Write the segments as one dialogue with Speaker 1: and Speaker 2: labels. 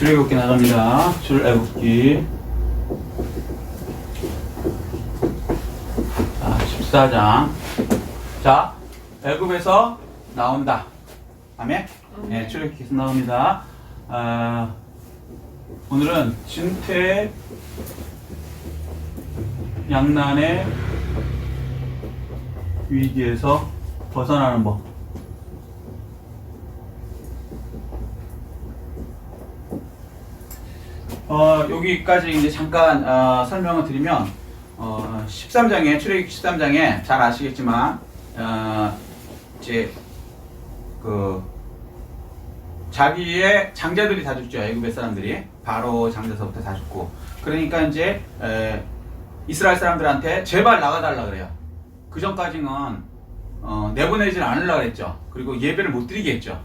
Speaker 1: 출애굽기 나갑니다. 출애굽기 14장. 자, 애굽에서 나온다. 아멘. 네, 출애굽기에서 나옵니다. 오늘은 진퇴 양난의 위기에서 벗어나는 법. 여기까지 이제 잠깐 설명을 드리면 13장에 출애굽기 13장에 잘 아시겠지만 이제 그 자기의 장자들이 다 죽죠. 애굽의 사람들이 바로 장자서부터 다 죽고, 그러니까 이제 이스라엘 사람들한테 제발 나가달라 그래요. 그 전까지는 내보내질 않으려고 그랬죠. 그리고 예배를 못 드리게 했죠.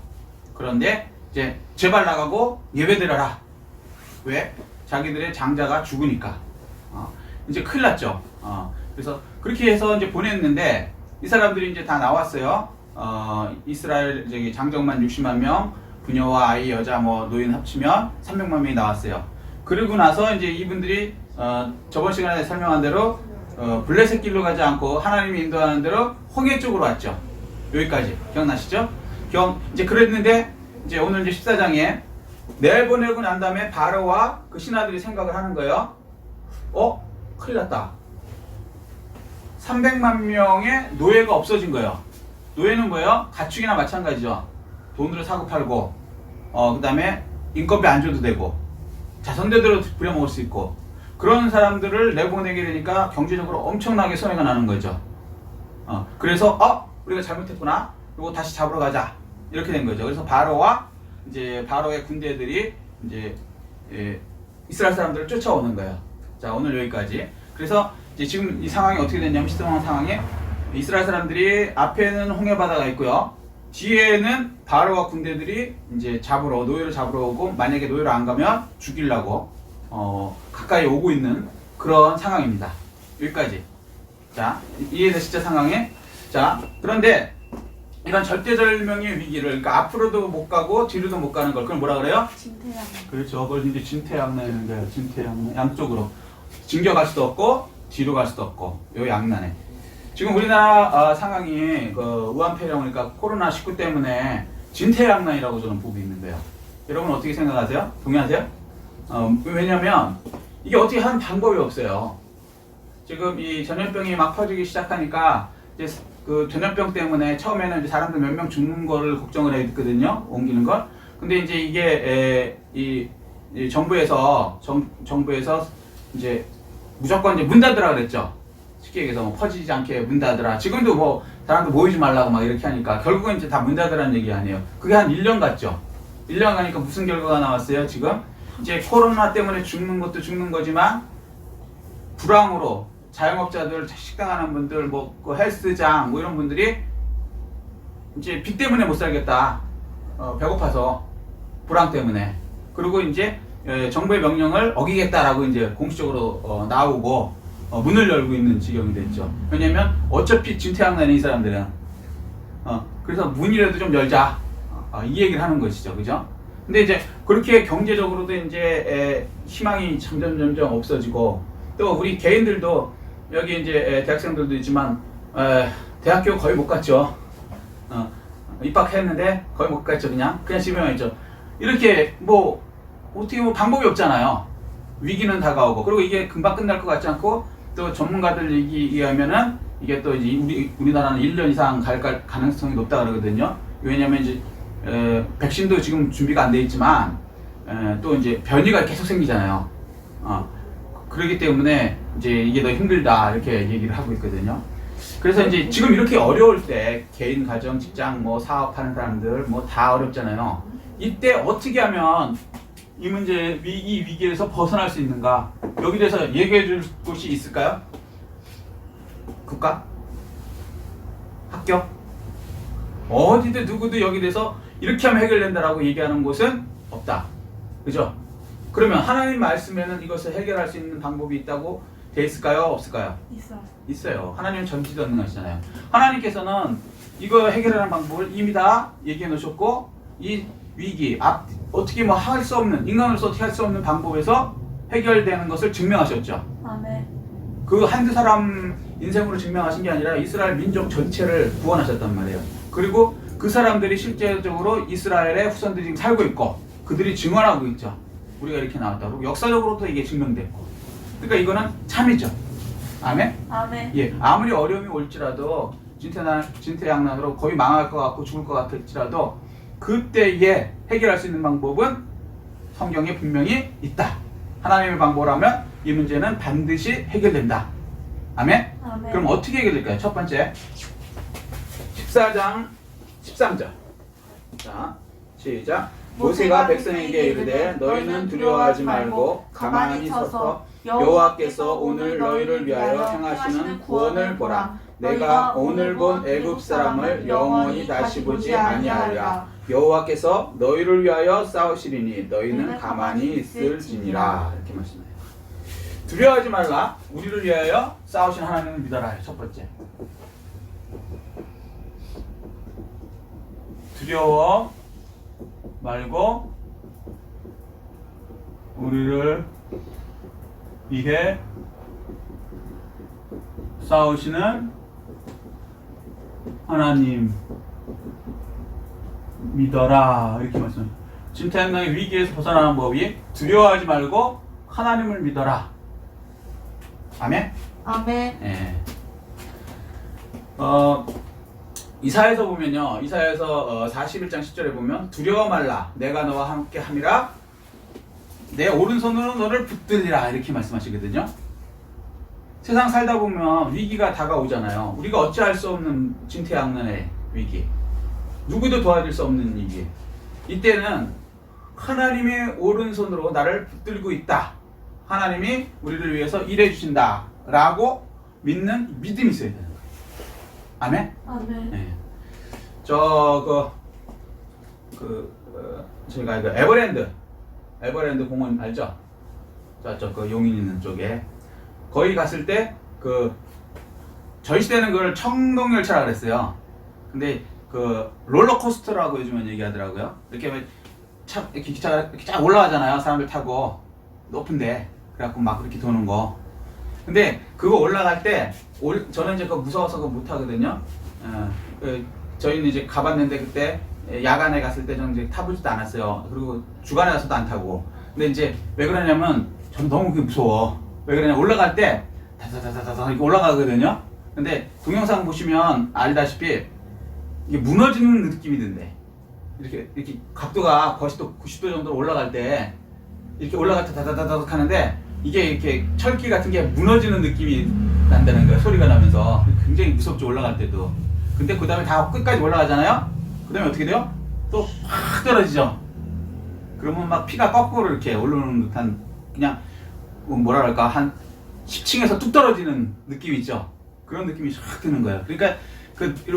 Speaker 1: 그런데 이제 제발 나가고 예배 드려라. 왜? 자기들의 장자가 죽으니까. 이제 큰일 났죠. 그래서 그렇게 해서 이제 보냈는데 이 사람들이 이제 다 나왔어요. 이스라엘 저기 장정만 60만 명, 부녀와 아이, 여자, 뭐 노인 합치면 300만 명이 나왔어요. 그러고 나서 이제 이분들이 저번 시간에 설명한 대로 블레셋 길로 가지 않고 하나님이 인도하는 대로 홍해 쪽으로 왔죠. 여기까지 기억나시죠? 이제 그랬는데 이제 오늘 이제 14장에 내보내고 난 다음에 바로와 그 신하들이 생각을 하는 거예요. 큰일 났다. 300만 명의 노예가 없어진 거예요. 노예는 뭐예요? 가축이나 마찬가지죠. 돈으로 사고 팔고, 그 다음에 인건비 안 줘도 되고, 자선대대로 부려먹을 수 있고, 그런 사람들을 내보내게 되니까 경제적으로 엄청나게 손해가 나는 거죠. 그래서 우리가 잘못했구나. 그리고 다시 잡으러 가자. 이렇게 된 거죠. 그래서 바로와 이제 바로의 군대들이 이제 이스라엘 사람들을 쫓아오는 거예요. 자, 오늘 여기까지. 그래서 이제 지금 이 상황이 어떻게 됐냐면, 시드몬 상황에 이스라엘 사람들이 앞에는 홍해 바다가 있고요. 뒤에는 바로와 군대들이 이제 노예를 잡으러 오고, 만약에 노예를 안 가면 죽이려고 가까이 오고 있는 그런 상황입니다. 여기까지. 자, 이해되시죠, 상황에? 자, 그런데 이런 절대절명의 위기를, 그러니까 앞으로도 못 가고 뒤로도 못 가는 걸, 그걸 뭐라 그래요?
Speaker 2: 진퇴양난.
Speaker 1: 그렇죠. 그걸 이제 진퇴양난이라는 거예요. 진퇴양난. 양쪽으로 진겨갈 수도 없고 뒤로 갈 수도 없고, 요 양난에. 지금 우리나라 상황이 그 우한폐렴, 그러니까 코로나19 때문에 진퇴양난이라고 저는 보고 있는 거예요. 여러분 어떻게 생각하세요? 동의하세요? 왜냐면 이게 어떻게 하는 방법이 없어요. 지금 이 전염병이 막 퍼지기 시작하니까 이제 그 전염병 때문에 처음에는 이제 사람들 몇 명 죽는 거를 걱정을 했거든요. 옮기는 걸. 근데 이제 이게 이 정부에서 이제 무조건 이제 문 닫으라 그랬죠. 쉽게 얘기해서 뭐 퍼지지 않게 문 닫으라. 지금도 뭐 사람들 모이지 말라고 막 이렇게 하니까 결국은 이제 다 문 닫으라는 얘기 아니에요. 그게 한 1년 갔죠. 1년 가니까 무슨 결과가 나왔어요? 지금 이제 코로나 때문에 죽는 것도 죽는 거지만, 불황으로 자영업자들, 식당 하는 분들, 뭐 그 헬스장 뭐 이런 분들이 이제 빚 때문에 못 살겠다. 배고파서, 불황 때문에. 그리고 이제 정부의 명령을 어기겠다라고 이제 공식적으로 나오고 문을 열고 있는 지경이 됐죠. 왜냐면 어차피 진퇴양난이 이 사람들은. 그래서 문이라도 좀 열자. 이 얘기를 하는 것이죠. 그죠? 근데 이제 그렇게 경제적으로도 이제 희망이 점점 없어지고, 또 우리 개인들도 여기 이제 대학생들도 있지만 대학교 거의 못 갔죠. 입학했는데 거의 못 갔죠. 그냥 집에만 있죠. 이렇게 뭐 어떻게 뭐 방법이 없잖아요. 위기는 다가오고, 그리고 이게 금방 끝날 것 같지 않고, 또 전문가들 얘기에 의하면은 이게 또 이제 우리나라는 1년 이상 갈 가능성이 높다 그러거든요. 왜냐면 이제 백신도 지금 준비가 안 돼 있지만 또 이제 변이가 계속 생기잖아요. 그렇기 때문에 이제 이게 더 힘들다 이렇게 얘기를 하고 있거든요. 그래서 이제 지금 이렇게 어려울 때 개인, 가정, 직장, 뭐 사업하는 사람들 뭐 다 어렵잖아요. 이때 어떻게 하면 이 문제, 이 위기에서 벗어날 수 있는가? 여기 대해서 얘기해 줄 곳이 있을까요? 국가? 학교? 어디든 누구도 여기 대해서 이렇게 하면 해결된다라고 얘기하는 곳은 없다. 그죠? 그러면 하나님 말씀에는 이것을 해결할 수 있는 방법이 있다고 돼 있을까요? 없을까요? 있어요. 하나님은 전지전능하시잖아요. 하나님께서는 이거 해결하는 방법을 이미 다 얘기해 놓으셨고, 이 위기, 어떻게 뭐 할 수 없는, 인간으로서 어떻게 할 수 없는 방법에서 해결되는 것을 증명하셨죠.
Speaker 2: 아멘.
Speaker 1: 그 한두 사람 인생으로 증명하신 게 아니라 이스라엘 민족 전체를 구원하셨단 말이에요. 그리고 그 사람들이 실제적으로 이스라엘의 후손들이 지금 살고 있고 그들이 증언하고 있죠. 우리가 이렇게 나왔다고. 역사적으로도 이게 증명됐고. 그러니까 이거는 참이죠. 아멘?
Speaker 2: 아멘.
Speaker 1: 예, 아무리 어려움이 올지라도 진퇴양난으로 거의 망할 것 같고 죽을 것 같을지라도 그때에 해결할 수 있는 방법은 성경에 분명히 있다. 하나님의 방법으로라면 이 문제는 반드시 해결된다. 아멘?
Speaker 2: 아멘.
Speaker 1: 그럼 어떻게 해결될까요? 첫 번째 14장 13절. 자, 시작. 모세가 백성에게 이르되 너희는 두려워하지 말고 가만히 서서 여호와께서 오늘 너희를 위하여 행하시는 구원을 보라. 내가 오늘 본 애굽 사람을 영원히 다시 보지 아니하리라. 여호와께서 너희를 위하여 싸우시리니 너희는 가만히 있을지니라. 이렇게 말씀해요. 두려워하지 말라. 우리를 위하여 싸우신 하나님을 믿어라. 첫 번째. 두려워 말고 우리를 위해 싸우시는 하나님 믿어라. 이렇게 말씀해요. 진퇴양난의 위기에서 벗어나는 법이 두려워하지 말고 하나님을 믿어라. 아멘?
Speaker 2: 아멘.
Speaker 1: 예. 이사야서 보면요. 이사야서 41장 10절에 보면 두려워 말라. 내가 너와 함께 함이라. 내 오른손으로 너를 붙들리라. 이렇게 말씀하시거든요. 세상 살다 보면 위기가 다가오잖아요. 우리가 어찌할 수 없는 진퇴양난의 위기. 누구도 도와줄 수 없는 위기. 이때는 하나님의 오른손으로 나를 붙들고 있다. 하나님이 우리를 위해서 일해 주신다. 라고 믿는 믿음이 있어야 되는 거예요. 아멘?
Speaker 2: 아멘.
Speaker 1: 네. 저희가 에버랜드 공원 알죠? 저쪽 그 용인 있는 쪽에 거기 갔을 때 저희 시대는 그걸 청동열차라 그랬어요. 근데 그 롤러코스터라고 요즘은 얘기하더라고요. 이렇게 기차가 이렇게 쫙 올라가잖아요. 사람들 타고 높은데 그래갖고 막 그렇게 도는 거. 근데 그거 올라갈 때 저는 이제 그거 무서워서 그거 못 하거든요. 저희는 이제 가봤는데 그때 야간에 갔을 때 저는 이제 타보지도 않았어요. 그리고 주간에 가서도 안 타고. 근데 이제 왜 그러냐면 저는 너무 그게 무서워. 왜 그러냐 올라갈 때 다다다다다 이렇게 올라가거든요. 근데 동영상 보시면 알다시피 이게 무너지는 느낌이 든대. 이렇게 각도가 거의 또 90도 정도로 올라갈 때 이렇게 올라갈 때 다다다닥 하는데 이게 이렇게 철길 같은 게 무너지는 느낌이 난다는 거야. 소리가 나면서 굉장히 무섭죠. 올라갈 때도. 근데 그 다음에 다 끝까지 올라가잖아요. 그 다음에 어떻게 돼요? 또 확 떨어지죠. 그러면 막 피가 거꾸로 이렇게 올라오는 듯한 그냥 뭐라 그럴까 한 10층에서 뚝 떨어지는 느낌 있죠. 그런 느낌이 확 드는 거예요. 그러니까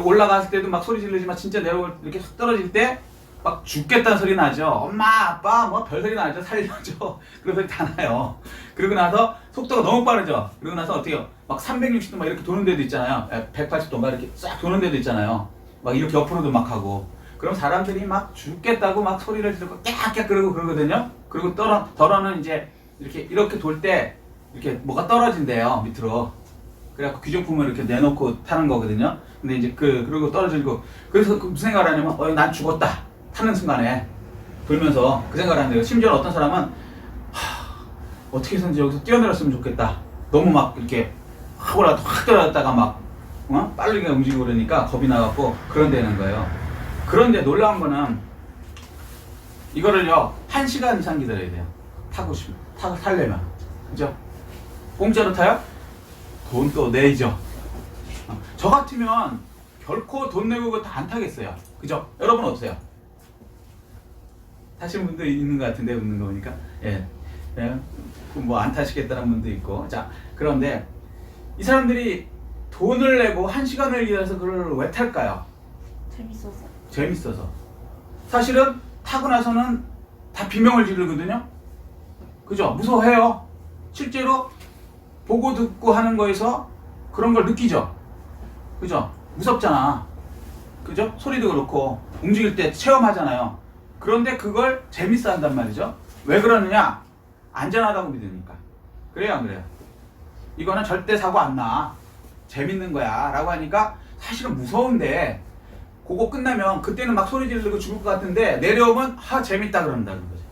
Speaker 1: 올라갔을 때도 막 소리 지르지만 진짜 내려올 이렇게 확 떨어질 때 막 죽겠다는 소리 나죠. 엄마, 아빠, 뭐 별소리 나죠. 살려줘. 그런 소리 다 나요. 그러고 나서 속도가 너무 빠르죠. 그러고 나서 어떻게 해요? 막 360도 막 이렇게 도는 데도 있잖아요. 180도인가 이렇게 싹 도는 데도 있잖아요. 막 이렇게 옆으로도 막 하고. 그럼 사람들이 막 죽겠다고 막 소리를 지르고 깨악깨악 그러고 그러거든요. 그리고 덜어는 이제 이렇게 돌 때 이렇게 뭐가 떨어진대요. 밑으로. 그래갖고 귀중품을 이렇게 내놓고 타는 거거든요. 근데 이제 그리고 떨어지고. 그래서 무슨 생각을 하냐면, 난 죽었다. 타는 순간에. 돌면서 그 생각을 하는데요. 심지어 어떤 사람은, 어떻게 해서든지 여기서 뛰어내렸으면 좋겠다. 너무 막 이렇게 확 떨어졌다가 막, 빠르게 움직이고 그러니까 겁이 나갖고 그런 데는 거예요. 그런데 놀라운 거는, 이거를요, 1시간 이상 기다려야 돼요. 타려면. 그죠? 공짜로 타요? 돈 또 내죠. 저 같으면 결코 돈 내고 그거 다 안 타겠어요. 그죠? 여러분 어떠세요? 타시는 분도 있는 것 같은데 웃는 거 보니까. 예. 뭐 안 타시겠다는 분도 있고. 자, 그런데 이 사람들이 돈을 내고 1시간을 기다려서 그걸 왜 탈까요? 재밌어서. 사실은 타고 나서는 다 비명을 지르거든요. 그죠? 무서워해요. 실제로 보고 듣고 하는 거에서 그런 걸 느끼죠. 그죠? 무섭잖아. 그죠? 소리도 그렇고 움직일 때 체험하잖아요. 그런데 그걸 재밌어 한단 말이죠. 왜 그러느냐? 안전하다고 믿으니까. 그래요, 안 그래요? 이거는 절대 사고 안 나. 재밌는 거야. 라고 하니까 사실은 무서운데, 그거 끝나면 그때는 막 소리 지르고 죽을 것 같은데, 내려오면, 재밌다 그런다는 거죠.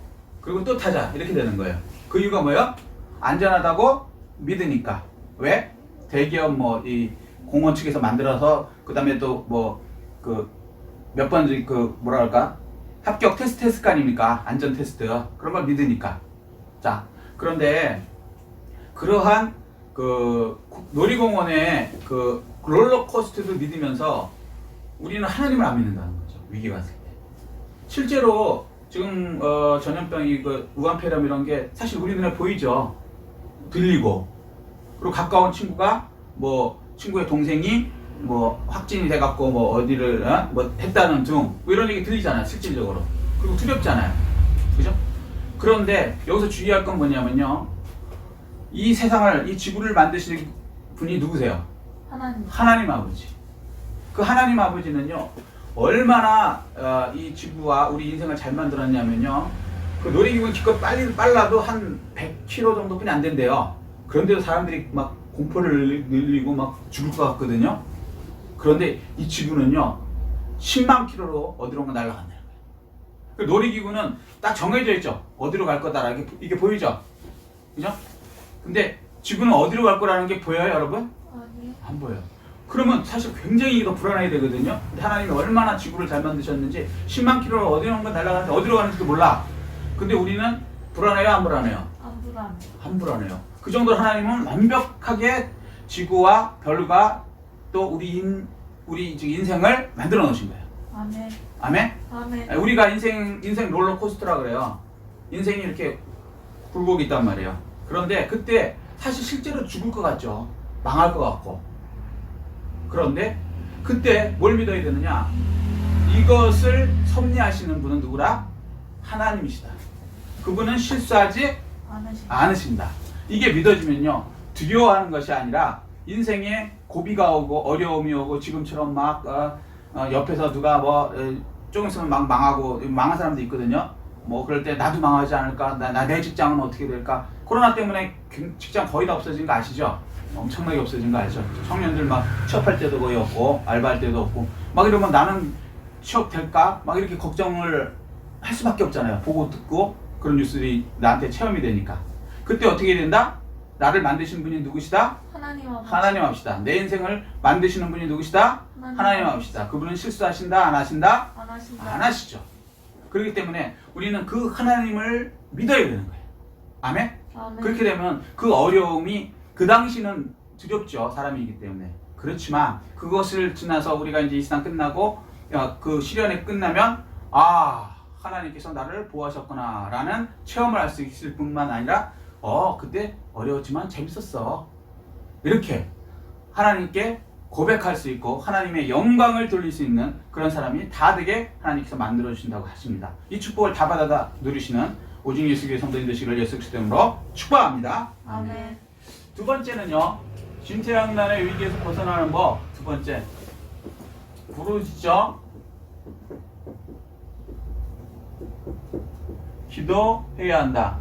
Speaker 1: 그리고 또 타자. 이렇게 되는 거예요. 그 이유가 뭐예요? 안전하다고 믿으니까. 왜? 대기업 이 공원 측에서 만들어서, 그 다음에 또 몇 번 뭐랄까? 합격 테스트 거 아닙니까? 안전 테스트. 그런 걸 믿으니까. 자, 그런데, 그러한 놀이공원의 롤러코스터도 믿으면서 우리는 하나님을 안 믿는다는 거죠. 위기가 왔을 때. 실제로 지금 전염병이 우한폐렴 이런 게 사실 우리 눈에 보이죠. 들리고. 그리고 가까운 친구가 친구의 동생이 확진이 돼갖고 어디를 했다는 등 이런 얘기 들리잖아요. 실질적으로. 그리고 두렵잖아요. 그죠? 그런데 여기서 주의할 건 뭐냐면요. 이 세상을, 이 지구를 만드신 분이 누구세요? 하나님 아버지. 그 하나님 아버지는요, 얼마나 이 지구와 우리 인생을 잘 만들었냐면요, 그 놀이기구는 기껏 빨라도 한 100km 정도뿐이 안 된대요. 그런데도 사람들이 막 공포를 늘리고 막 죽을 것 같거든요. 그런데 이 지구는요, 10만 킬로로 어디로 날아간다는 거예요. 그 놀이기구는 딱 정해져 있죠. 어디로 갈 거다. 이게 보이죠? 그죠? 근데 지구는 어디로 갈 거라는 게 보여요, 여러분?
Speaker 2: 아니요.
Speaker 1: 안 보여요. 그러면 사실 굉장히 이거 불안해야 되거든요. 근데 하나님이 얼마나 지구를 잘 만드셨는지 10만 킬로를 어디로 날아가는지 어디로 가는지도 몰라. 근데 우리는 불안해요, 안 불안해요? 안 불안해요. 그 정도로 하나님은 완벽하게 지구와 별과 또 우리 인생을 만들어 놓으신 거예요.
Speaker 2: 아멘.
Speaker 1: 아멘?
Speaker 2: 아멘.
Speaker 1: 우리가 인생 롤러코스터라 그래요. 인생이 이렇게 굴곡이 있단 말이에요. 그런데 그때 사실 실제로 죽을 것 같죠. 망할 것 같고. 그런데 그때 뭘 믿어야 되느냐? 이것을 섭리하시는 분은 누구라? 하나님이시다. 그분은 실수하지 않으신다. 이게 믿어지면요, 두려워하는 것이 아니라 인생에 고비가 오고 어려움이 오고 지금처럼 막 옆에서 누가 조금 있으면 막 망한 사람도 있거든요. 그럴 때 나도 망하지 않을까? 내 직장은 어떻게 될까? 코로나 때문에 직장 거의 다 없어진 거 아시죠? 엄청나게 없어진 거 아시죠? 청년들 막 취업할 때도 거의 없고 알바할 때도 없고 막 이러면 나는 취업될까? 막 이렇게 걱정을 할 수밖에 없잖아요. 보고 듣고 그런 뉴스들이 나한테 체험이 되니까. 그때 어떻게 된다? 나를 만드신 분이 누구시다? 하나님 아버지다. 내 인생을 만드시는 분이 누구시다? 하나님 아버지다. 그분은 실수하신다? 안 하신다? 안 하시죠. 그렇기 때문에 우리는 그 하나님을 믿어야 되는 거예요. 아멘? 그렇게 되면 그 어려움이 그 당시는 두렵죠. 사람이기 때문에. 그렇지만 그것을 지나서 우리가 이제 이 세상 끝나고 그 시련이 끝나면 하나님께서 나를 보호하셨구나 라는 체험을 할 수 있을 뿐만 아니라 그때 어려웠지만 재밌었어. 이렇게 하나님께 고백할 수 있고 하나님의 영광을 돌릴 수 있는 그런 사람이 다 되게 하나님께서 만들어주신다고 하십니다. 이 축복을 다 받아 누리시는 오직 예수교회 성도님 되시기를 예수 그리스도 이름으로 축복합니다.
Speaker 2: 아멘.
Speaker 1: 두 번째는요, 진퇴양난의 위기에서 벗어나는 법. 두 번째, 부르짖어 기도해야 한다.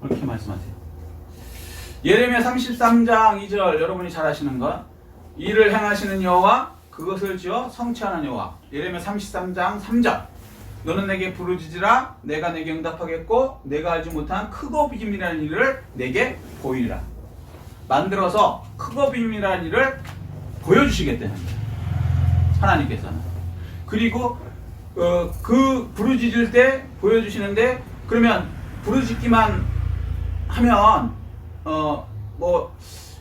Speaker 1: 그렇게 말씀하세요. 예레미야 33장 2절 여러분이 잘 아시는 것. 이를 행하시는 여호와 그것을 지어 성취하는 여호와. 예레미야 33장 3절. 너는 내게 부르짖으라 내가 내게 응답하겠고 내가 알지 못한 크고 비밀이라는 일을 내게 보이리라. 만들어서 크고 비밀이라는 일을 보여주시겠다는 거예요. 하나님께서는. 그리고 그 부르짖을 때 보여주시는데 그러면 부르짖기만 하면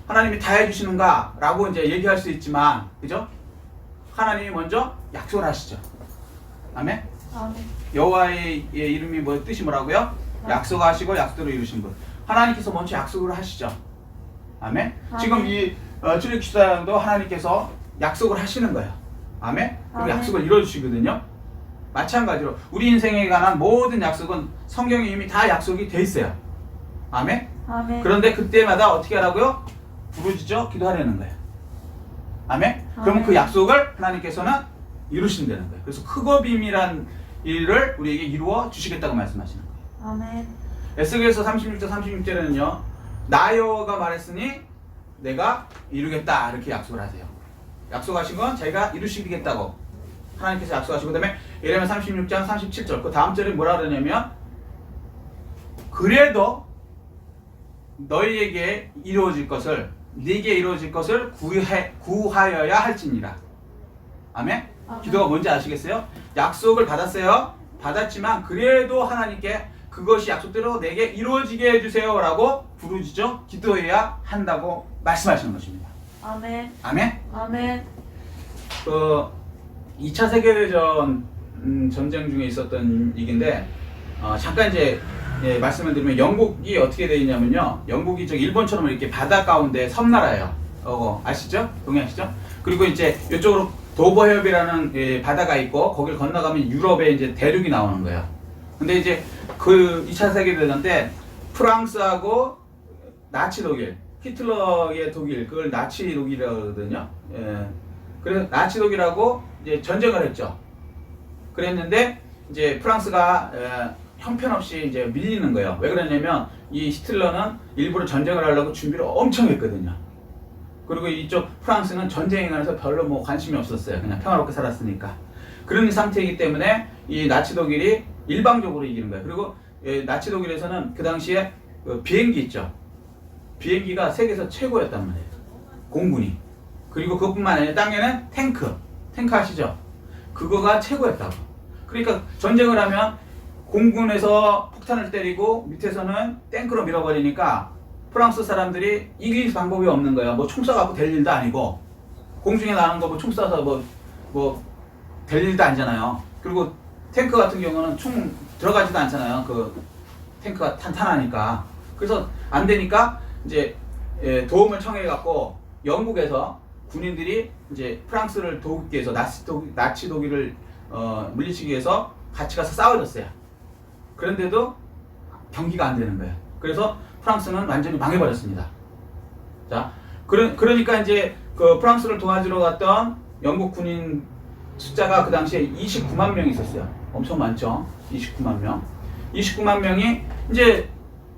Speaker 1: 하나님이 다 해주시는가 라고 이제 얘기할 수 있지만, 그죠? 하나님이 먼저 약속을 하시죠. 아멘? 여호와의 이름이 뜻이 뭐라고요? 약속하시고 약속대로 이루신 분. 하나님께서 먼저 약속을 하시죠. 아멘? 지금 이 출애굽기도 하나님께서 약속을 하시는 거예요. 아멘? 그리고 약속을 이루어주시거든요. 마찬가지로 우리 인생에 관한 모든 약속은 성경에 이미 다 약속이 돼 있어요. 아멘? 그런데 그때마다 어떻게 하라고요? 부르짖어 기도하려는 거예요. 아멘? 그러면 그 약속을 하나님께서는 이루시면 되는 거예요. 그래서 크고 비밀한 일을 우리에게 이루어 주시겠다고 말씀하시는 거예요.
Speaker 2: 아멘.
Speaker 1: 에스겔서 36장 36절에는요. 나 여호와가 말했으니 내가 이루겠다 이렇게 약속을 하세요. 약속하신 건 자기가 이루시겠다고 하나님께서 약속하시고, 그 다음에 예레미야 36장 37절 그 다음 절에 뭐라 그러냐면 그래도 너희에게 이루어질 것을 네게 이루어질 것을 구하여야 할지니라. 아멘? 기도가 뭔지 아시겠어요? 약속을 받았어요. 받았지만 그래도 하나님께 그것이 약속대로 내게 이루어지게 해주세요 라고 부르짖어 기도해야 한다고 말씀하시는 것입니다.
Speaker 2: 아멘.
Speaker 1: 아멘?
Speaker 2: 아멘.
Speaker 1: 2차 세계대전 전쟁 중에 있었던 얘기인데 잠깐 이제 말씀을 드리면 영국이 어떻게 되어 있냐면요. 영국이 저 일본처럼 이렇게 바다 가운데 섬나라예요. 아시죠? 동의하시죠? 그리고 이제 이쪽으로 도버 해협이라는 바다가 있고 거길 건너가면 유럽에 이제 대륙이 나오는 거예요. 근데 이제 그 2차 세계대전 때 프랑스하고 나치 독일, 히틀러의 독일, 그걸 나치 독일이라고 그러거든요. 그래서 나치 독일하고 이제 전쟁을 했죠. 그랬는데 이제 프랑스가 형편없이 이제 밀리는 거예요. 왜 그러냐면 이 히틀러는 일부러 전쟁을 하려고 준비를 엄청 했거든요. 그리고 이쪽 프랑스는 전쟁에 관해서 별로 뭐 관심이 없었어요. 그냥 평화롭게 살았으니까. 그런 상태이기 때문에 이 나치 독일이 일방적으로 이기는 거예요. 그리고 나치 독일에서는 그 당시에 비행기 있죠. 비행기가 세계에서 최고였단 말이에요. 공군이. 그리고 그것뿐만 아니라 땅에는 탱크 아시죠? 그거가 최고였다고. 그러니까 전쟁을 하면 공군에서 폭탄을 때리고 밑에서는 탱크로 밀어버리니까 프랑스 사람들이 이길 방법이 없는 거예요. 뭐 총 쏴갖고 될 일도 아니고 공중에 나는 거 뭐 총 쏴서 될 일도 아니잖아요. 그리고 탱크 같은 경우는 총 들어가지도 않잖아요. 그 탱크가 탄탄하니까. 그래서 안 되니까 이제 도움을 청해갖고 영국에서 군인들이 이제 프랑스를 도우기 위해서 나치 독일을 물리치기 위해서 같이 가서 싸워줬어요. 그런데도 경기가 안 되는 거예요. 그래서 프랑스는 완전히 망해버렸습니다. 자, 그러니까 이제 그 프랑스를 도와주러 갔던 영국 군인 숫자가 그 당시에 29만 명이 있었어요. 엄청 많죠? 29만 명. 29만 명이 이제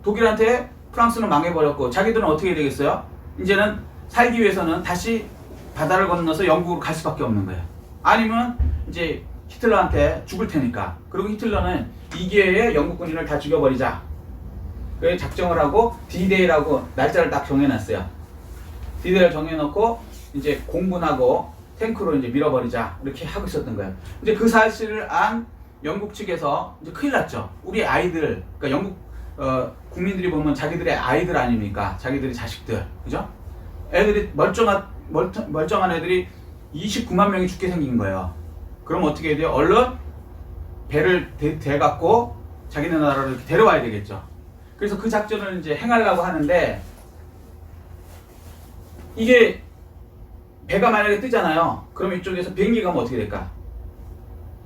Speaker 1: 독일한테 프랑스는 망해버렸고 자기들은 어떻게 되겠어요? 이제는 살기 위해서는 다시 바다를 건너서 영국으로 갈 수밖에 없는 거예요. 아니면 이제 히틀러한테 죽을 테니까. 그리고 히틀러는 이 기회에 영국 군인을 다 죽여버리자. 그래서 작정을 하고 D-Day라고 날짜를 딱 정해놨어요. D-Day를 정해놓고 이제 공군하고 탱크로 이제 밀어버리자 이렇게 하고 있었던 거예요. 이제 그 사실을 안 영국 측에서 이제 큰일 났죠. 우리 아이들, 그러니까 영국 국민들이 보면 자기들의 아이들 아닙니까? 자기들의 자식들, 그죠? 애들이 멀쩡한 애들이 29만 명이 죽게 생긴 거예요. 그럼 어떻게 해야 돼요? 얼른 배를 대갖고 자기네 나라로 이렇게 데려와야 되겠죠. 그래서 그 작전을 이제 행하려고 하는데 이게 배가 만약에 뜨잖아요. 그러면 이쪽에서 비행기가 가면 어떻게 될까?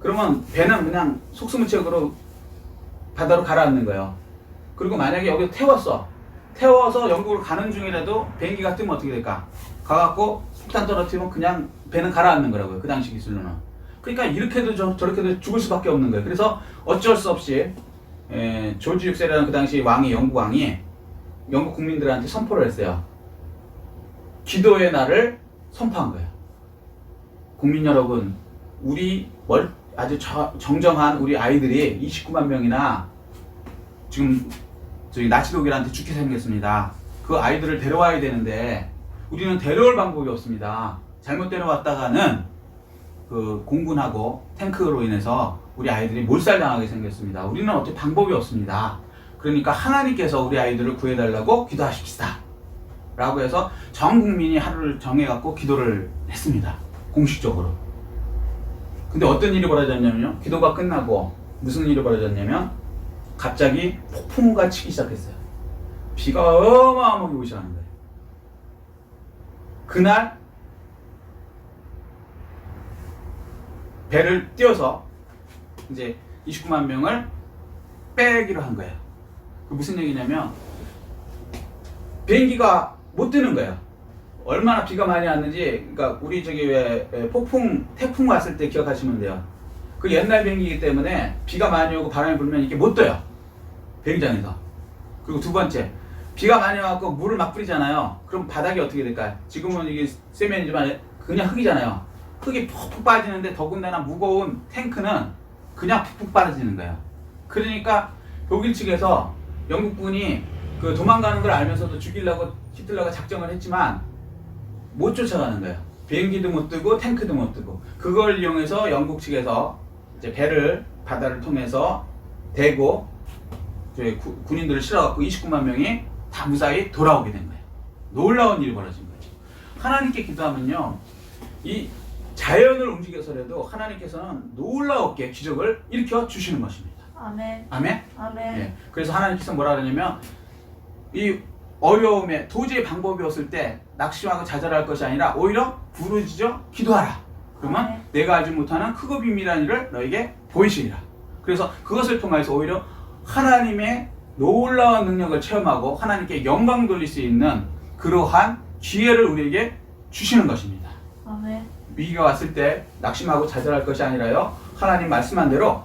Speaker 1: 그러면 배는 그냥 속수무책으로 바다로 가라앉는 거예요. 그리고 만약에 여기서 태워서 영국으로 가는 중이라도 비행기가 뜨면 어떻게 될까? 가갖고 폭탄 떨어뜨리면 그냥 배는 가라앉는 거라고요. 그 당시 기술로는. 그러니까 이렇게도 저렇게도 죽을 수밖에 없는 거예요. 그래서 어쩔 수 없이 조지 6세라는 그 당시 왕이, 영국 왕이 영국 국민들한테 선포를 했어요. 기도의 날을 선포한 거예요. 국민 여러분, 우리 아주 정정한 우리 아이들이 29만 명이나 지금 저희 나치 독일한테 죽게 생겼습니다. 그 아이들을 데려와야 되는데 우리는 데려올 방법이 없습니다. 잘못 데려왔다가는 그 공군하고 탱크로 인해서 우리 아이들이 몰살당하게 생겼습니다. 우리는 어떻게 방법이 없습니다. 그러니까 하나님께서 우리 아이들을 구해달라고 기도하십시다. 라고 해서 전 국민이 하루를 정해갖고 기도를 했습니다. 공식적으로. 근데 어떤 일이 벌어졌냐면요. 기도가 끝나고 무슨 일이 벌어졌냐면 갑자기 폭풍우가 치기 시작했어요. 비가 어마어마하게 오기 시작하는 거예요. 그날 배를 띄워서 이제 29만 명을 빼기로 한 거예요. 그 무슨 얘기냐면 비행기가 못 뜨는 거예요. 얼마나 비가 많이 왔는지, 그러니까 우리 저기 왜 태풍 왔을 때 기억하시면 돼요. 그 옛날 비행기이기 때문에 비가 많이 오고 바람이 불면 이게 못 떠요. 비행장에서. 그리고 두 번째, 비가 많이 와서 물을 막 뿌리잖아요. 그럼 바닥이 어떻게 될까요? 지금은 이게 세면이지만 그냥 흙이잖아요. 흙이 푹푹 빠지는데 더군다나 무거운 탱크는 그냥 푹푹 빠지는 거예요. 그러니까 독일 측에서 영국군이 그 도망가는 걸 알면서도 죽이려고 히틀러가 작정을 했지만 못 쫓아가는 거예요. 비행기도 못 뜨고 탱크도 못 뜨고, 그걸 이용해서 영국 측에서 이제 배를 바다를 통해서 대고 군인들을 실어갖고 29만 명이 다 무사히 돌아오게 된 거예요. 놀라운 일이 벌어진 거죠. 하나님께 기도하면요, 이 자연을 움직여서라도 하나님께서는 놀라웠게 기적을 일으켜 주시는 것입니다.
Speaker 2: 아멘.
Speaker 1: 아멘?
Speaker 2: 아멘.
Speaker 1: 예. 그래서 하나님께서 뭐라 그러냐면, 이 어려움에 도저히 방법이 없을 때 낙심하고 좌절할 것이 아니라 오히려 부르짖어 기도하라. 그러면
Speaker 2: 아멘.
Speaker 1: 내가 알지 못하는 크고 비밀한 일을 너에게 보이시리라. 그래서 그것을 통해서 오히려 하나님의 놀라운 능력을 체험하고 하나님께 영광 돌릴 수 있는 그러한 기회를 우리에게 주시는 것입니다.
Speaker 2: 아멘.
Speaker 1: 위기가 왔을 때 낙심하고 좌절할 것이 아니라요, 하나님 말씀한 대로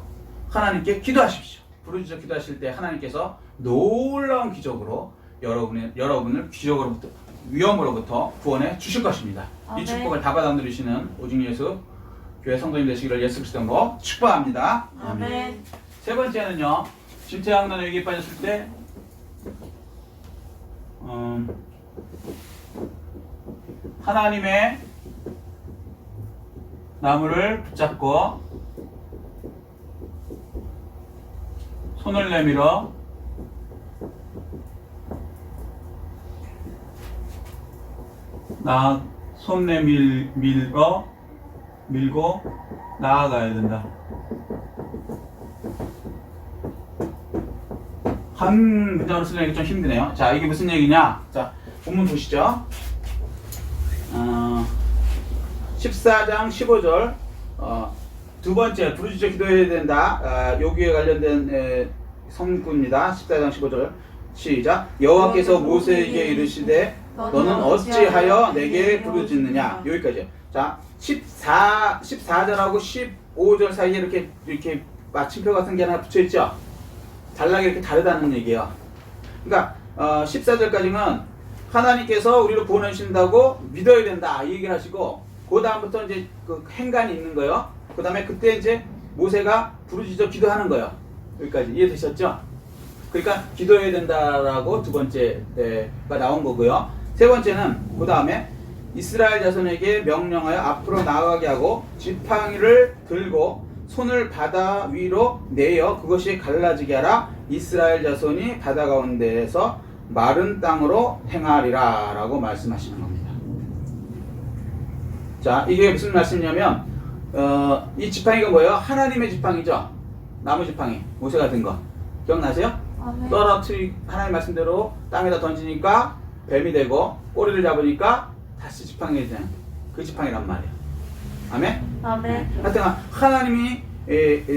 Speaker 1: 하나님께 기도하십시오. 부르짖어 기도하실 때 하나님께서 놀라운 기적으로 여러분을 기적으로부터, 위험으로부터 구원해 주실 것입니다.
Speaker 2: 아멘.
Speaker 1: 이 축복을 다 받아 누리시는 오직 예수 교회 성도님 되시기를 예수 그리스도로 축복합니다.
Speaker 2: 아멘.
Speaker 1: 세 번째는요, 진퇴양난의 위기에 빠졌을 때 하나님의 나무를 붙잡고 손을 내밀어 손 밀고 나아가야 된다. 한 문장으로 쓰려니까 좀 힘드네요. 자, 이게 무슨 얘기냐? 자, 본문 보시죠. 14장 15절, 두 번째 부르짖어 기도해야 된다. 여기에 관련된 성구입니다. 14장 15절 시작. 여호와께서 모세에게 이르시되 너는 어찌하여 내게 부르짖느냐. 여기까지. 자, 14절하고 15절 사이에 이렇게 마침표 같은 게 하나 붙여있죠. 단락이 이렇게 다르다는 얘기예요. 그러니까 14절까지는 하나님께서 우리를 구원해 주신다고 믿어야 된다 이 얘기를 하시고, 그 다음부터 이제 그 행간이 있는 거예요. 그 다음에 그때 이제 모세가 부르짖어 기도하는 거예요. 여기까지 이해되셨죠? 그러니까 기도해야 된다라고 두 번째가 나온 거고요. 세 번째는 그 다음에 이스라엘 자손에게 명령하여 앞으로 나아가게 하고 지팡이를 들고 손을 바다 위로 내어 그것이 갈라지게 하라. 이스라엘 자손이 바다 가운데에서 마른 땅으로 행하리라 라고 말씀하시는 겁니다. 자, 이게 무슨 말씀이냐면 이 지팡이가 뭐예요? 하나님의 지팡이죠. 나무 지팡이, 모세가 든 거 기억나세요? 하나님 말씀대로 땅에다 던지니까 뱀이 되고 꼬리를 잡으니까 다시 지팡이가 되는 그 지팡이란 말이에요. 아멘?
Speaker 2: 아멘.
Speaker 1: 하여튼 하나님이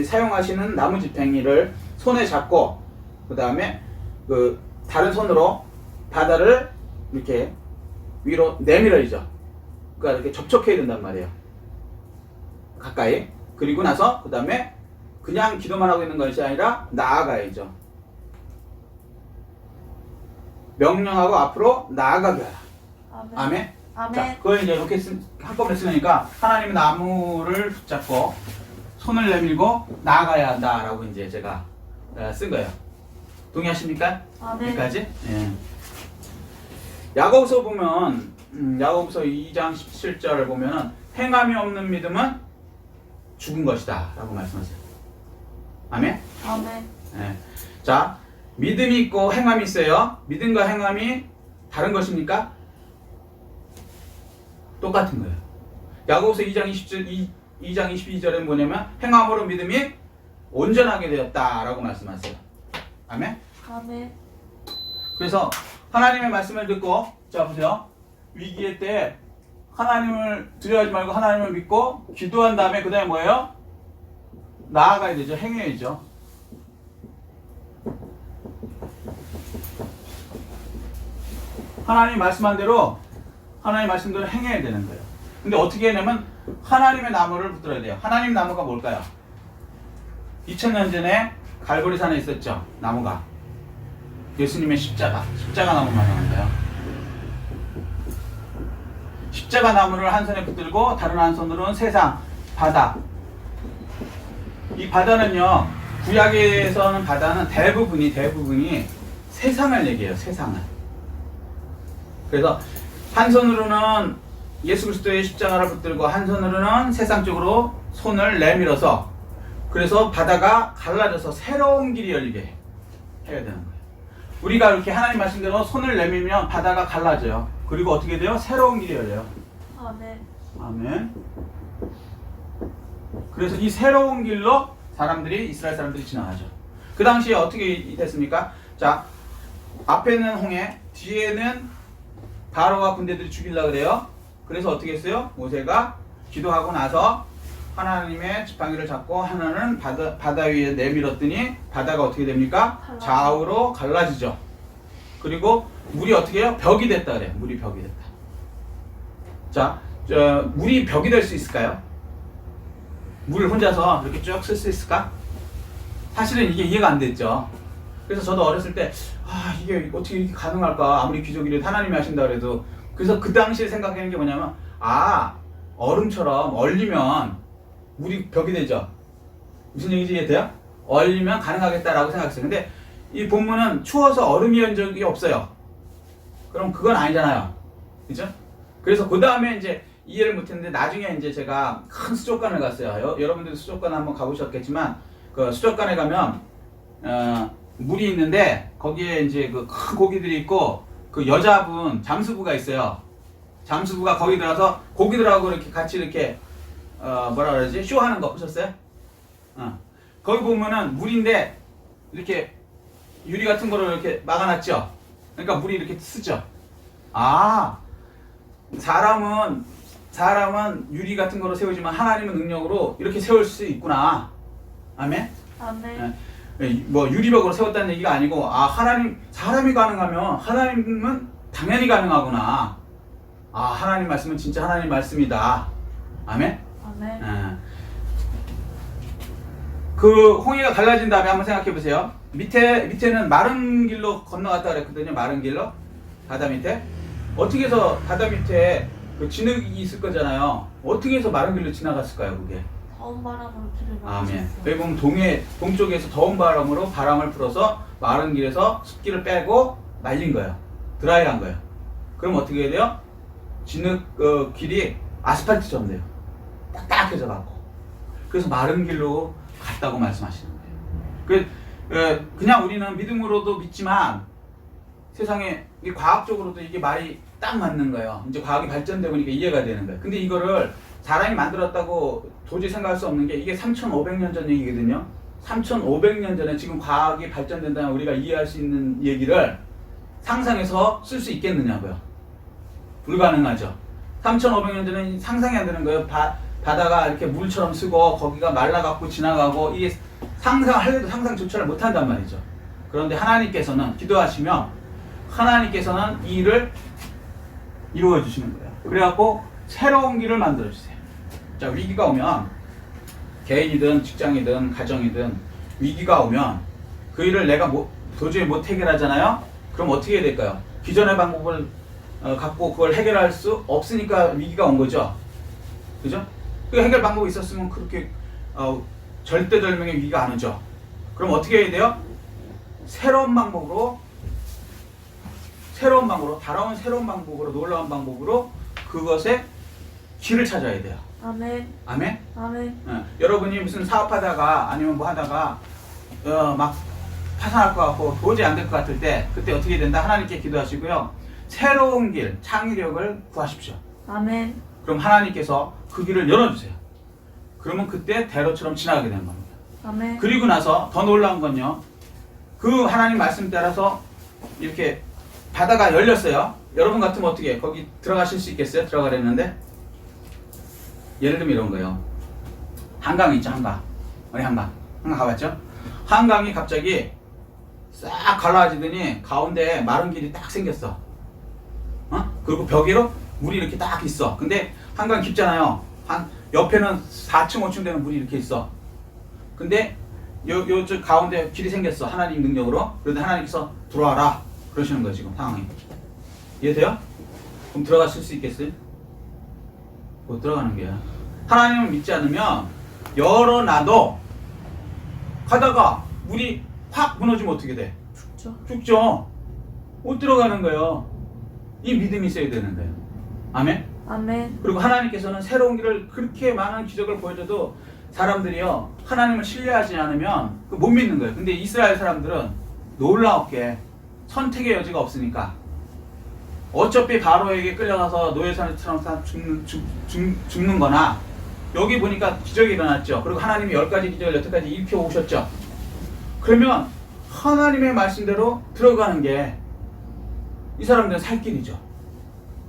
Speaker 1: 사용하시는 나무 지팡이를 손에 잡고 그 다음에 그 다른 손으로 바다를 이렇게 위로 내밀어야죠. 그러니까 이렇게 접촉해야 된단 말이에요. 가까이. 그리고 나서 그 다음에 그냥 기도만 하고 있는 것이 아니라 나아가야죠. 명령하고 앞으로 나아가게 하라.
Speaker 2: 아멘.
Speaker 1: 아멘?
Speaker 2: 아멘.
Speaker 1: 자, 그걸 이제 이렇게 한꺼번에 쓰니까 하나님의 나무를 붙잡고 손을 내밀고 나아가야 한다라고 이제 제가 쓴 거예요. 동의하십니까?
Speaker 2: 아멘.
Speaker 1: 여기까지? 예. 야고보서 보면 야고보서 2장 17절을 보면은 행함이 없는 믿음은 죽은 것이다 라고 말씀하세요. 아멘?
Speaker 2: 아멘.
Speaker 1: 예. 자, 믿음이 있고 행함이 있어요. 믿음과 행함이 다른 것입니까? 똑같은 거예요. 야고보서 2장 22절에 뭐냐면 행함으로 믿음이 온전하게 되었다라고 말씀하세요. 아멘?
Speaker 2: 아멘.
Speaker 1: 그래서 하나님의 말씀을 듣고, 자 보세요. 위기의 때 하나님을 두려워하지 말고 하나님을 믿고 기도한 다음에 그 다음에 뭐예요? 나아가야 되죠. 행해야죠. 하나님 말씀한 대로 하나님의 말씀대로 행해야 되는 거예요. 근데 어떻게 하냐면 하나님의 나무를 붙들어야 돼요. 하나님 나무가 뭘까요? 2000년 전에 갈보리산에 있었죠. 나무가. 예수님의 십자가 나무 말하는데요. 십자가 나무를 한 손에 붙들고 다른 한 손으로는 세상, 바다. 이 바다는요, 구약에서는 바다는 대부분이 세상을 얘기해요. 세상을. 그래서 한 손으로는 예수 그리스도의 십자가를 붙들고 한 손으로는 세상 쪽으로 손을 내밀어서 그래서 바다가 갈라져서 새로운 길이 열리게 해야 되는 거예요. 우리가 이렇게 하나님 말씀대로 손을 내밀면 바다가 갈라져요. 그리고 어떻게 돼요? 새로운 길이 열려요.
Speaker 2: 아멘.
Speaker 1: 아멘. 그래서 이 새로운 길로 이스라엘 사람들이 지나가죠. 그 당시에 어떻게 됐습니까? 자, 앞에는 홍해, 뒤에는 바로와 군대들이 죽이려고 그래요. 그래서 어떻게 했어요? 모세가 기도하고 나서 하나님의 지팡이를 잡고 하나는 바다 위에 내밀었더니 바다가 어떻게 됩니까? 좌우로 갈라지죠. 그리고 물이 어떻게 해요? 벽이 됐다 그래요. 물이 벽이 됐다. 자, 물이 벽이 될 수 있을까요? 물을 혼자서 이렇게 쭉 쓸 수 있을까? 사실은 이게 이해가 안 됐죠. 그래서 저도 어렸을 때 이게 어떻게 이렇게 가능할까? 아무리 귀족이라도 하나님이 하신다 그래도. 그래서 그 당시에 생각하는 게 뭐냐면 얼음처럼 얼리면 물이 벽이 되죠. 무슨 얘기인지 이해돼요? 얼리면 가능하겠다라고 생각했어요. 근데 이 본문은 추워서 얼음이 온 적이 없어요. 그럼 그건 아니잖아요. 그죠? 그래서 그 다음에 이제 이해를 못했는데 나중에 이제 제가 큰 수족관을 갔어요. 여러분들도 수족관 한번 가보셨겠지만 그 수족관에 가면 물이 있는데 거기에 이제 그 큰 고기들이 있고 그 여자분 잠수부가 있어요. 잠수부가 거기 들어가서 고기들하고 이렇게 같이 이렇게 뭐라 그러지? 쇼하는 거 보셨어요? 거기 보면은 물인데 이렇게 유리 같은 거를 이렇게 막아놨죠. 그러니까 물이 이렇게 쓰죠. 사람은 유리 같은 거로 세우지만 하나님은 능력으로 이렇게 세울 수 있구나. 아멘?
Speaker 2: 아멘.
Speaker 1: 뭐 유리벽으로 세웠다는 얘기가 아니고 사람이 가능하면 하나님은 당연히 가능하구나. 하나님 말씀은 진짜 하나님 말씀이다. 아멘?
Speaker 2: 아멘.
Speaker 1: 그 홍해가 갈라진 다음에 한번 생각해 보세요. 밑에는 마른 길로 건너갔다 그랬거든요. 마른 길로 바다 밑에 어떻게 해서 바다 밑에 그 진흙이 있을 거잖아요. 어떻게 해서 마른 길로 지나갔을까요, 그게?
Speaker 2: 더운 바람으로 길을
Speaker 1: 아멘. 여기 보면 동쪽에서 더운 바람으로 바람을 풀어서 마른 길에서 습기를 빼고 말린 거예요. 드라이한 거예요. 그럼 어떻게 해야 돼요? 진흙 길이 아스팔트처럼 돼요. 딱딱해져 갖고. 그래서 마른 길로 갔다고 말씀하시는 거예요. 그냥 우리는 믿음으로도 믿지만 세상에 과학적으로도 이게 말이 딱 맞는 거예요. 이제 과학이 발전되고 보니까 이해가 되는 거예요. 근데 이거를 사람이 만들었다고 도저히 생각할 수 없는 게 이게 3,500년 전 얘기거든요. 3,500년 전에 지금 과학이 발전된다면 우리가 이해할 수 있는 얘기를 상상해서 쓸 수 있겠느냐고요. 불가능하죠. 3,500년 전에 상상이 안 되는 거예요. 바다가 이렇게 물처럼 쓰고 거기가 말라갖고 지나가고 이게 상상하려도 상상조차를 못한단 말이죠. 그런데 하나님께서는 기도하시면 하나님께서는 이 일을 이루어 주시는 거예요. 그래갖고 새로운 길을 만들어 주세요. 자, 위기가 오면 개인이든 직장이든 가정이든 위기가 오면 그 일을 내가 도저히 못 해결하잖아요. 그럼 어떻게 해야 될까요? 기존의 방법을 갖고 그걸 해결할 수 없으니까 위기가 온 거죠. 그죠? 그 해결 방법이 있었으면 그렇게 절대절명의 위기가 안 오죠. 그럼 어떻게 해야 돼요? 새로운 방법으로 다가온 새로운 방법으로 놀라운 방법으로 그것에 길을 찾아야 돼요.
Speaker 2: 아멘.
Speaker 1: 아멘?
Speaker 2: 아멘.
Speaker 1: 여러분이 무슨 사업하다가 아니면 뭐 하다가 막 파산할 것 같고 도저히 안 될 것 같을 때 그때 어떻게 된다? 하나님께 기도하시고요. 새로운 길, 창의력을 구하십시오.
Speaker 2: 아멘.
Speaker 1: 그럼 하나님께서 그 길을 열어주세요. 그러면 그때 대로처럼 지나가게 되는 겁니다.
Speaker 2: 아멘.
Speaker 1: 그리고 나서 더 놀라운 건요. 그 하나님 말씀 따라서 이렇게 바다가 열렸어요. 여러분 같으면 어떻게 해요? 거기 들어가실 수 있겠어요? 들어가려는데 예를 들면 이런 거예요. 한강이 있죠. 한강. 우리 한강 가봤죠? 한강이 갑자기 싹 갈라지더니 가운데에 마른 길이 딱 생겼어. 그리고 벽으로 물이 이렇게 딱 있어. 근데 한강 깊잖아요. 한 옆에는 4층 5층 되는 물이 이렇게 있어. 근데 요쪽 가운데 길이 생겼어. 하나님 능력으로. 그런데 하나님께서 들어와라 그러시는 거예요. 지금 상황이. 이해돼요? 그럼 들어갔을 수 있겠어요? 못 들어가는 거야. 하나님을 믿지 않으면 열어놔도 가다가 물이 확 무너지면 어떻게 돼? 죽죠. 못 들어가는 거예요. 이 믿음이 있어야 되는데. 아멘?
Speaker 2: 아멘.
Speaker 1: 그리고 하나님께서는 새로운 길을 그렇게 많은 기적을 보여줘도 사람들이요 하나님을 신뢰하지 않으면 못 믿는 거예요. 근데 이스라엘 사람들은 놀라웠게 선택의 여지가 없으니까 어차피 바로에게 끌려가서 노예사처럼 죽는 거나 여기 보니까 기적이 일어났죠. 그리고 하나님이 10가지 기적을 여태까지 일으켜 오셨죠. 그러면 하나님의 말씀대로 들어가는 게 이 사람들은 살 길이죠.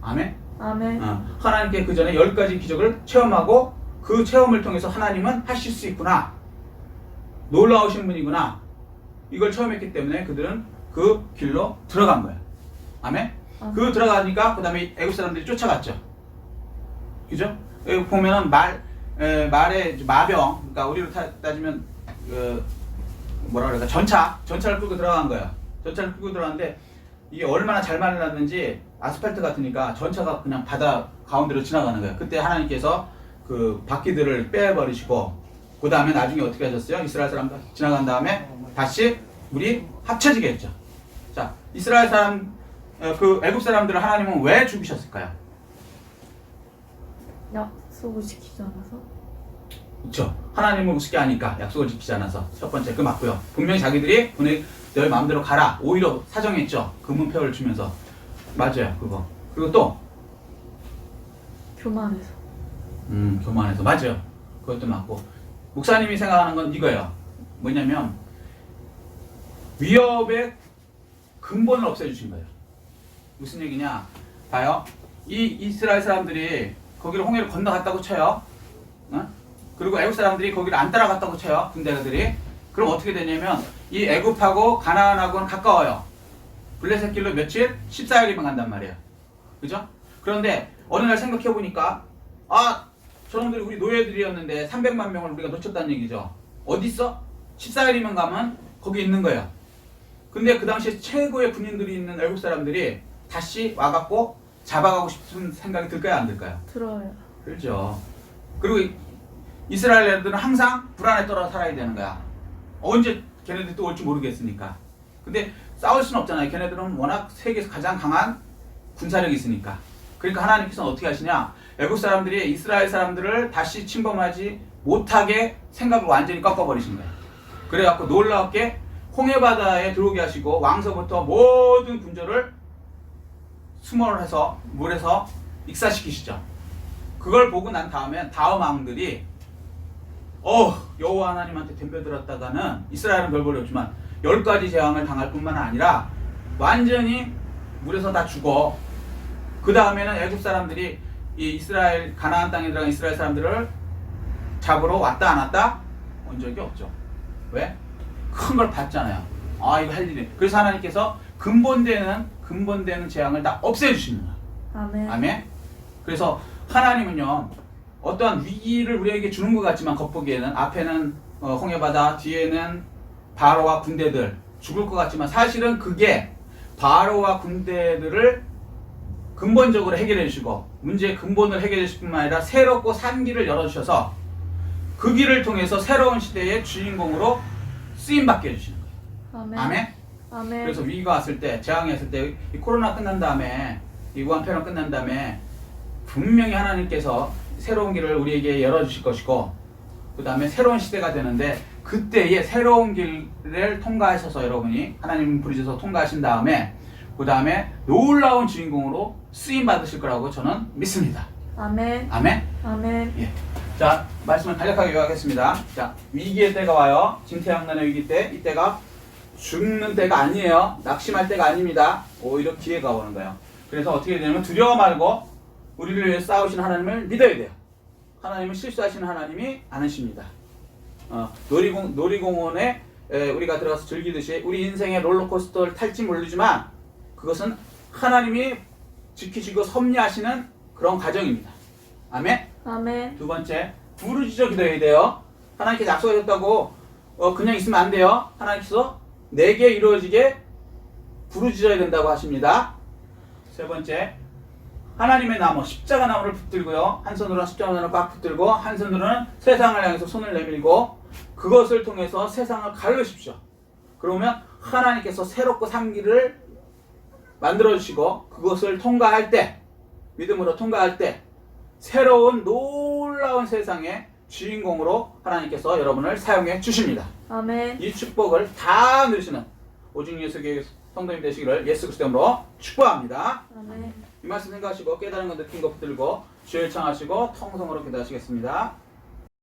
Speaker 1: 아멘?
Speaker 2: 아멘.
Speaker 1: 하나님께 그 전에 10가지 기적을 체험하고 그 체험을 통해서 하나님은 하실 수 있구나. 놀라우신 분이구나. 이걸 체험했기 때문에 그들은 그 길로 들어간 거예요. 아멘? 그 들어가니까 그 다음에 애국 사람들이 쫓아갔죠. 그죠? 여기 보면은 말의 마병, 그러니까 우리로 따지면 뭐라 그럴까 전차를 끌고 들어간 거예요. 전차를 끌고 들어갔는데 이게 얼마나 잘 말랐는지 아스팔트 같으니까 전차가 그냥 바다 가운데로 지나가는 거예요. 그때 하나님께서 그 바퀴들을 빼버리시고 그 다음에 나중에 어떻게 하셨어요? 이스라엘 사람들 지나간 다음에 다시 물이 합쳐지게 했죠. 자, 이스라엘 사람 그 애굽 사람들을 하나님은 왜 죽이셨을까요?
Speaker 2: 약속을 지키지 않아서?
Speaker 1: 그렇죠. 하나님을 우습게 하니까 약속을 지키지 않아서 첫 번째 그 맞고요. 분명히 자기들이 너희 마음대로 가라 오히려 사정했죠. 금은표를 주면서 맞아요 그거. 그리고 또
Speaker 2: 교만해서.
Speaker 1: 교만해서 맞아요. 그것도 맞고 목사님이 생각하는 건 이거예요. 뭐냐면 위협의 근본을 없애주신 거예요. 무슨 얘기냐? 봐요. 이 이스라엘 사람들이 거기를 홍해를 건너갔다고 쳐요. 그리고 애굽 사람들이 거기를 안 따라갔다고 쳐요. 군대들이. 그럼 어떻게 되냐면 이 애굽하고 가나안하고는 가까워요. 블레셋 길로 며칠? 14일이면 간단 말이에요. 그죠? 그런데 어느 날 생각해 보니까 저놈들이 우리 노예들이었는데 300만 명을 우리가 놓쳤다는 얘기죠. 어디 있어? 14일이면 가면 거기 있는 거예요. 근데 그 당시에 최고의 군인들이 있는 애국 사람들이 다시 와갖고 잡아가고 싶은 생각이 들까요? 안 들까요?
Speaker 2: 들어요.
Speaker 1: 그렇죠. 그리고 이스라엘 애들은 항상 불안에 떨어 살아야 되는 거야. 언제 걔네들이 또 올지 모르겠으니까. 근데 싸울 수는 없잖아요. 걔네들은 워낙 세계에서 가장 강한 군사력이 있으니까. 그러니까 하나님께서는 어떻게 하시냐? 애국 사람들이 이스라엘 사람들을 다시 침범하지 못하게 생각을 완전히 꺾어버리신 거예요. 그래갖고 놀랍게 홍해바다에 들어오게 하시고 왕서부터 모든 군조를 수몰을 해서 물에서 익사시키시죠. 그걸 보고 난 다음에 다음 왕들이 여호와 하나님한테 덤벼들었다가는 이스라엘은 별 볼이 없지만 10가지 재앙을 당할 뿐만 아니라 완전히 물에서 다 죽어. 그 다음에는 애굽 사람들이 이 이스라엘 가나안 땅에 들어간 이스라엘 사람들을 잡으러 왔다 안 왔다? 온 적이 없죠. 왜? 큰 걸 봤잖아요. 이거 할 일이. 그래서 하나님께서 근본되는 재앙을 다 없애주시는 거예요.
Speaker 2: 아멘.
Speaker 1: 아멘. 그래서 하나님은요 어떠한 위기를 우리에게 주는 것 같지만 겉보기에는 앞에는 홍해바다, 뒤에는 바로와 군대들 죽을 것 같지만 사실은 그게 바로와 군대들을 근본적으로 해결해 주시고 문제의 근본을 해결해 주실 뿐만 아니라 새롭고 산 길을 열어주셔서 그 길을 통해서 새로운 시대의 주인공으로 쓰임받게 해주시는 거예요.
Speaker 2: 아멘.
Speaker 1: 아멘.
Speaker 2: 아멘.
Speaker 1: 그래서 위기가 왔을 때, 재앙이 왔을 때, 이 코로나 끝난 다음에, 이 우한폐렴 끝난 다음에 분명히 하나님께서 새로운 길을 우리에게 열어주실 것이고 그 다음에 새로운 시대가 되는데 그때의 새로운 길을 통과하셔서 여러분이 하나님 부르셔서 통과하신 다음에 그 다음에 놀라운 주인공으로 쓰임 받으실 거라고 저는 믿습니다.
Speaker 2: 아멘.
Speaker 1: 아멘.
Speaker 2: 아멘.
Speaker 1: 예. 자, 말씀을 간략하게 요약하겠습니다. 자, 위기의 때가 와요. 진퇴양난의 위기 때. 이때가 죽는 때가 아니에요. 낙심할 때가 아닙니다. 오히려 기회가 오는 거예요. 그래서 어떻게 되냐면 두려워 말고 우리를 위해 싸우시는 하나님을 믿어야 돼요. 하나님은 실수하시는 하나님이 아니십니다. 놀이공원에 우리가 들어가서 즐기듯이 우리 인생의 롤러코스터를 탈지 모르지만 그것은 하나님이 지키시고 섭리하시는 그런 과정입니다. 아멘.
Speaker 2: 아멘.
Speaker 1: 두 번째, 부르짖어 기도해야 돼요. 하나님께서 약속하셨다고 그냥 있으면 안 돼요. 하나님께서 내게 이루어지게 부르짖어야 된다고 하십니다. 세 번째, 하나님의 나무, 십자가 나무를 붙들고요. 한 손으로는 십자가 나무를 꽉 붙들고 한 손으로는 세상을 향해서 손을 내밀고 그것을 통해서 세상을 가르십시오. 그러면 하나님께서 새롭고 산 길을 만들어주시고 그것을 통과할 때, 믿음으로 통과할 때 새로운 놀라운 세상의 주인공으로 하나님께서 여러분을 사용해 주십니다.
Speaker 2: 아멘.
Speaker 1: 이 축복을 다 누리시는 오직 예수교회 성도님 되시기를 예수 그리스도 이름으로 축복합니다.
Speaker 2: 아멘.
Speaker 1: 이 말씀 생각하시고 깨달은 거 느낀 거 붙들고 주여 청하시고 통성으로 기도하시겠습니다.